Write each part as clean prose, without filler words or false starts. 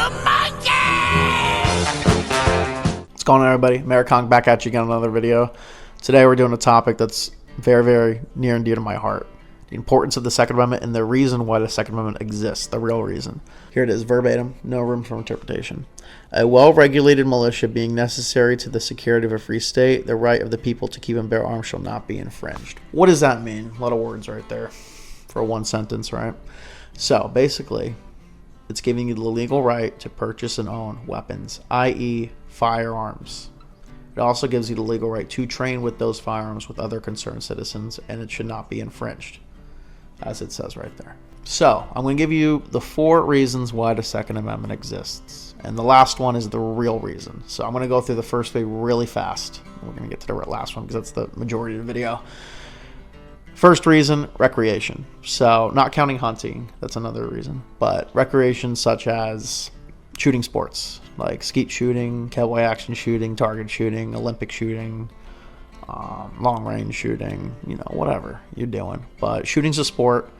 What's going on, everybody? Maricong back at you again on another video. Today we're doing a topic that's very, very near and dear to my heart. The importance of the Second Amendment and the reason why the Second Amendment exists, the real reason. Here it is, verbatim, no room for interpretation. A well-regulated militia being necessary to the security of a free state, the right of the people to keep and bear arms shall not be infringed. What does that mean? A lot of words right there for one sentence, right? So, basically, it's giving you the legal right to purchase and own weapons, i.e. firearms. It also gives you the legal right to train with those firearms with other concerned citizens, and it should not be infringed, as it says right there. So, I'm going to give you the 4 reasons why the Second Amendment exists. And the last one is the real reason. So I'm going to go through the first 3 really fast. We're going to get to the last one because that's the majority of the video. First reason, recreation. So not counting hunting, that's another reason. But recreation such as shooting sports, like skeet shooting, cowboy action shooting, target shooting, Olympic shooting, long range shooting, whatever you're doing. But shooting's a sport.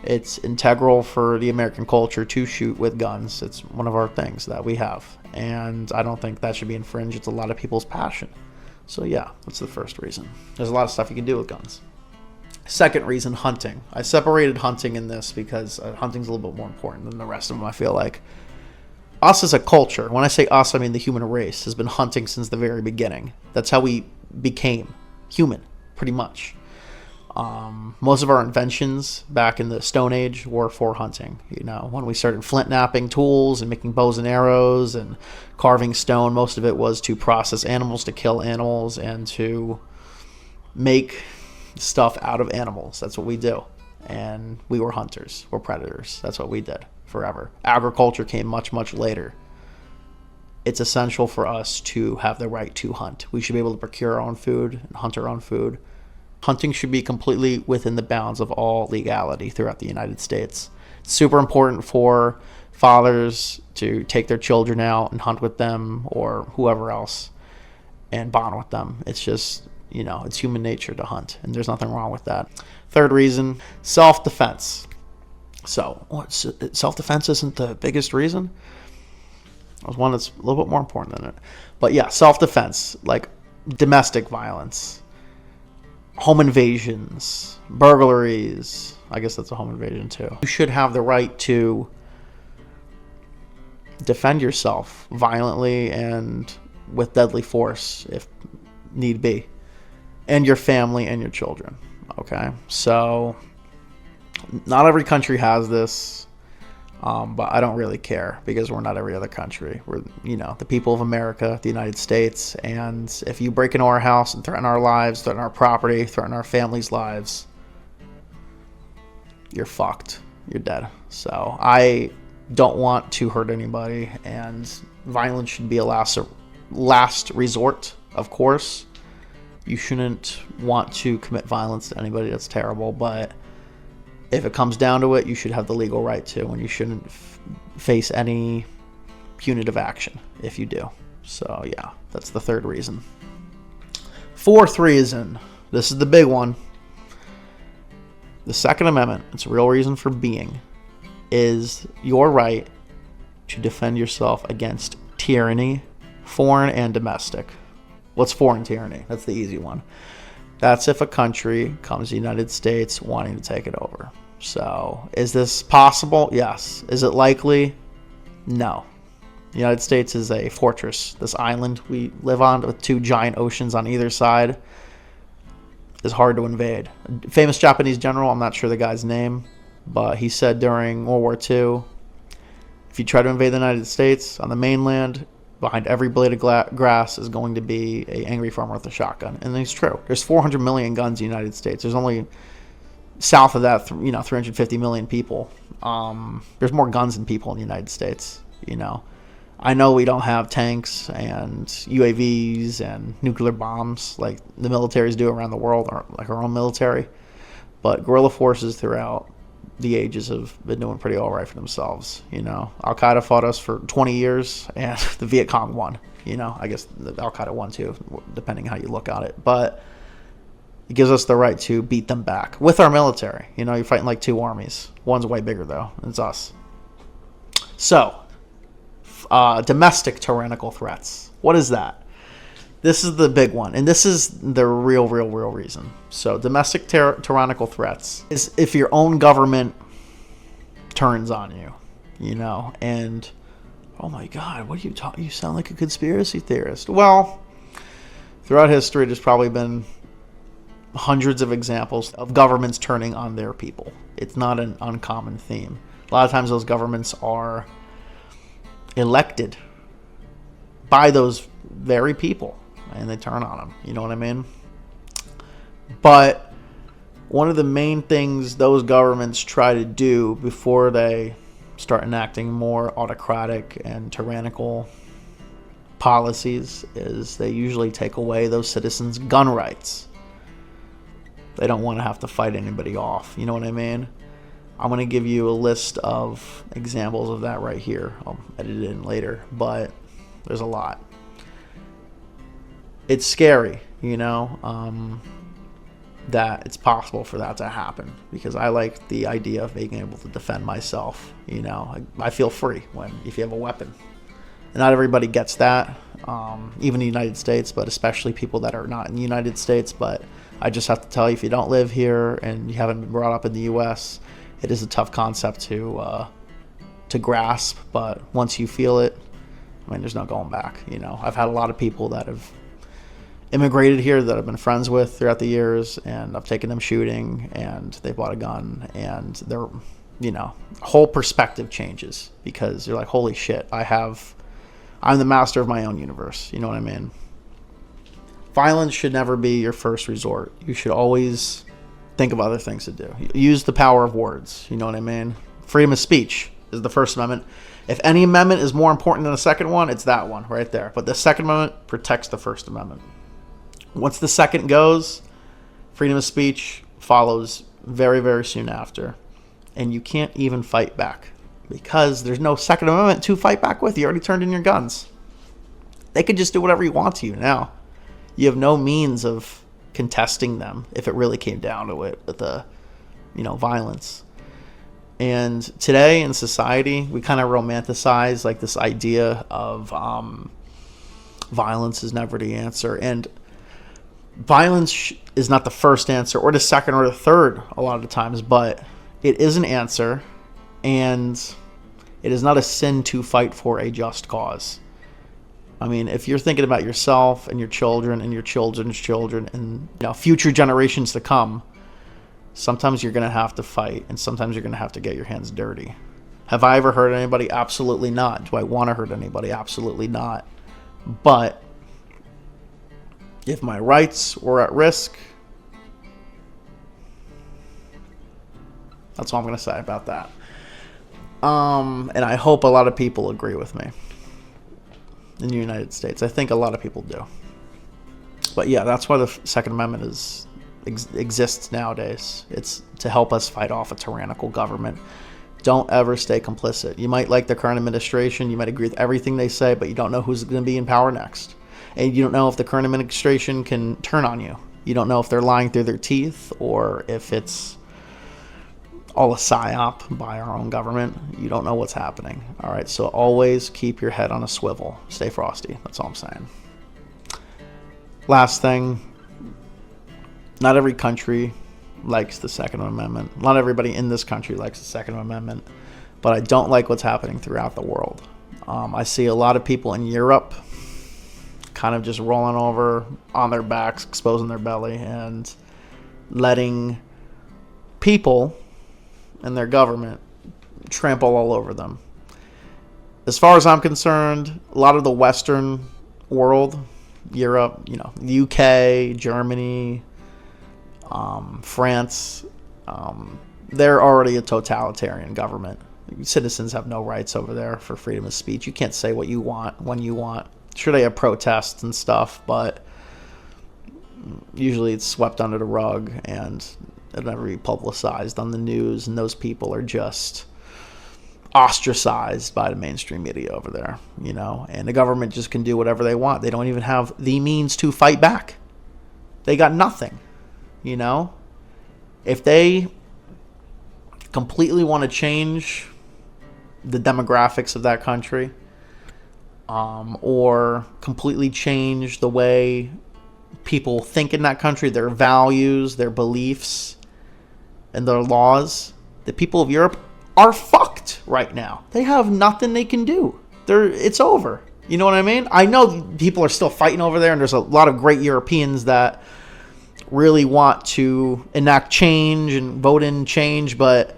It's integral for the American culture to shoot with guns. It's one of our things that we have. And I don't think that should be infringed. It's a lot of people's passion. So yeah, that's the first reason. There's a lot of stuff you can do with guns. Second reason, hunting. I separated hunting in this because hunting's a little bit more important than the rest of them, I feel like. Us as a culture, when I say us, I mean the human race, has been hunting since the very beginning. That's how we became human, pretty much. Most of our inventions back in the Stone Age were for hunting. When we started flint knapping tools and making bows and arrows and carving stone, most of it was to process animals, to kill animals, and to make stuff out of animals. That's what we do. And we were hunters. We're predators. That's what we did forever. Agriculture came much, much later. It's essential for us to have the right to hunt. We should be able to procure our own food and hunt our own food. Hunting should be completely within the bounds of all legality throughout the United States. It's super important for fathers to take their children out and hunt with them or whoever else and bond with them. It's just, it's human nature to hunt, and there's nothing wrong with that. Third reason, self-defense. So, self-defense isn't the biggest reason? There's one that's a little bit more important than it. But yeah, self-defense, like domestic violence, home invasions, burglaries. I guess that's a home invasion too. You should have the right to defend yourself violently and with deadly force if need be, and your family and your children. Okay, so not every country has this, but I don't really care because we're not every other country. We're, the people of America, the United States, and if you break into our house and threaten our lives, threaten our property, threaten our families' lives, you're fucked. You're dead. So I don't want to hurt anybody, and violence should be a last resort, of course. You shouldn't want to commit violence to anybody. That's terrible, but if it comes down to it, you should have the legal right to, and you shouldn't face any punitive action if you do. So yeah, that's the third reason. Fourth reason, this is the big one. The Second Amendment, its real reason for being, is your right to defend yourself against tyranny, foreign and domestic. What's foreign tyranny? That's the easy one. That's if a country comes to the United States wanting to take it over. So, is this possible? Yes. Is it likely? No. The United States is a fortress. This island we live on with 2 giant oceans on either side is hard to invade. A famous Japanese general, I'm not sure the guy's name, but he said during World War II, if you try to invade the United States on the mainland, behind every blade of grass is going to be an angry farmer with a shotgun. And it's true. There's 400 million guns in the United States. There's only, south of that, 350 million people. There's more guns than people in the United States, I know we don't have tanks and UAVs and nuclear bombs like the militaries do around the world, or like our own military. But guerrilla forces throughout the ages have been doing pretty all right for themselves. Al-Qaeda fought us for 20 years, and the Viet Cong won. I guess Al-Qaeda won too, depending how you look at it. But it gives us the right to beat them back with our military. You're fighting like 2 armies. One's way bigger though. It's us. So, domestic tyrannical threats. What is that? This is the big one, and this is the real reason. So domestic tyrannical threats is if your own government turns on you, and oh my God, what are you talking? You sound like a conspiracy theorist. Well, throughout history, there's probably been hundreds of examples of governments turning on their people. It's not an uncommon theme. A lot of times those governments are elected by those very people, and they turn on them. You know what I mean? But one of the main things those governments try to do before they start enacting more autocratic and tyrannical policies is they usually take away those citizens' gun rights. They don't want to have to fight anybody off. You know what I mean? I'm going to give you a list of examples of that right here. I'll edit it in later, but there's a lot. It's scary, that it's possible for that to happen, because I like the idea of being able to defend myself. I feel free if you have a weapon. And not everybody gets that, even in the United States, but especially people that are not in the United States. But I just have to tell you, if you don't live here and you haven't been brought up in the U.S., it is a tough concept to grasp. But once you feel it, there's no going back. I've had a lot of people that have immigrated here that I've been friends with throughout the years, and I've taken them shooting, and they bought a gun, and their whole perspective changes, because you're like, holy shit, I'm the master of my own universe. You know what I mean? Violence should never be your first resort. You should always think of other things to do. Use the power of words. You know what I mean? Freedom of speech is the First Amendment. If any amendment is more important than the second one, it's that one right there. But the Second Amendment protects the First Amendment. Once the second goes, freedom of speech follows very, very soon after. And you can't even fight back, because there's no Second Amendment to fight back with. You already turned in your guns. They could just do whatever you want to you now. You have no means of contesting them if it really came down to it with the, violence. And today in society, we kind of romanticize like this idea of violence is never the answer. And violence is not the first answer or the second or the third a lot of the times, but it is an answer, and it is not a sin to fight for a just cause. If you're thinking about yourself and your children and your children's children and future generations to come, sometimes you're going to have to fight, and sometimes you're going to have to get your hands dirty. Have I ever hurt anybody? Absolutely not. Do I want to hurt anybody? Absolutely not. But if my rights were at risk, that's all I'm going to say about that. And I hope a lot of people agree with me in the United States. I think a lot of people do. But yeah, that's why the Second Amendment exists nowadays. It's to help us fight off a tyrannical government. Don't ever stay complicit. You might like the current administration, you might agree with everything they say, but you don't know who's going to be in power next. And you don't know if the current administration can turn on you. You don't know if they're lying through their teeth, or if it's all a psyop by our own government. You don't know what's happening. All right, so always keep your head on a swivel. Stay frosty. That's all I'm saying. Last thing, not every country likes the Second Amendment. Not everybody in this country likes the Second Amendment, but I don't like what's happening throughout the world. I see a lot of people in Europe kind of just rolling over on their backs, exposing their belly, and letting people and their government trample all over them. As far as I'm concerned, a lot of the Western world, Europe, UK, Germany, France, they're already a totalitarian government. Citizens have no rights over there for freedom of speech. You can't say what you want when you want. Sure, they have protests and stuff, but usually it's swept under the rug, and it'll never be publicized on the news, and those people are just ostracized by the mainstream media over there, and the government just can do whatever they want. They don't even have the means to fight back. They got nothing, If they completely want to change the demographics of that country, or completely change the way people think in that country, their values, their beliefs, and their laws. The people of Europe are fucked right now. They have nothing they can do. It's over. You know what I mean? I know people are still fighting over there, and there's a lot of great Europeans that really want to enact change and vote in change, but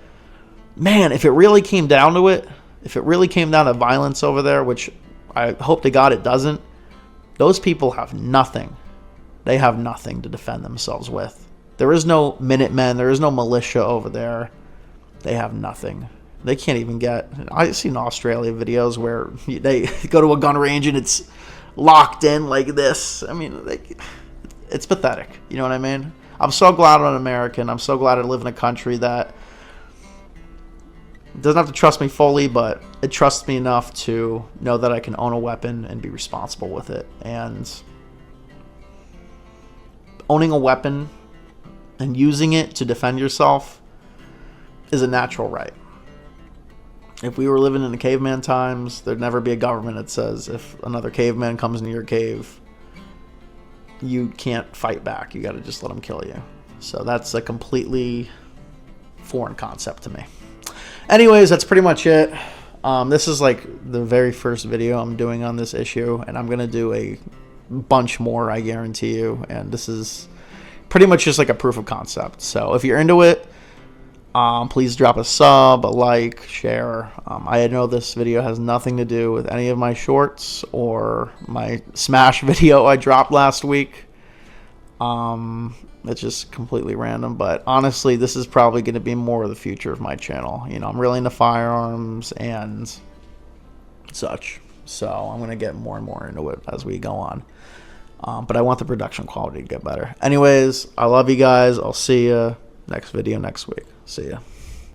man, if it really came down to it, if it really came down to violence over there, which I hope to God it doesn't, those people have nothing. They have nothing to defend themselves with. There is no Minutemen. There is no militia over there. They have nothing. They can't even get... I've seen Australia videos where they go to a gun range and it's locked in like this. I mean, it's pathetic. You know what I mean? I'm so glad I'm an American. I'm so glad I live in a country that doesn't have to trust me fully, but it trusts me enough to know that I can own a weapon and be responsible with it. And owning a weapon and using it to defend yourself is a natural right. If we were living in the caveman times, there'd never be a government that says if another caveman comes into your cave, you can't fight back. You got to just let him kill you. So that's a completely foreign concept to me. Anyways, that's pretty much it. This is like the very first video I'm doing on this issue, and I'm going to do a bunch more, I guarantee you. And this is pretty much just like a proof of concept. So if you're into it, please drop a sub, a like, share. I know this video has nothing to do with any of my shorts or my Smash video I dropped last week. It's just completely random, but honestly, this is probably going to be more of the future of my channel. You know, I'm really into firearms and such, so I'm going to get more and more into it as we go on. But I want the production quality to get better. Anyways, I love you guys. I'll see you next video next week. See ya.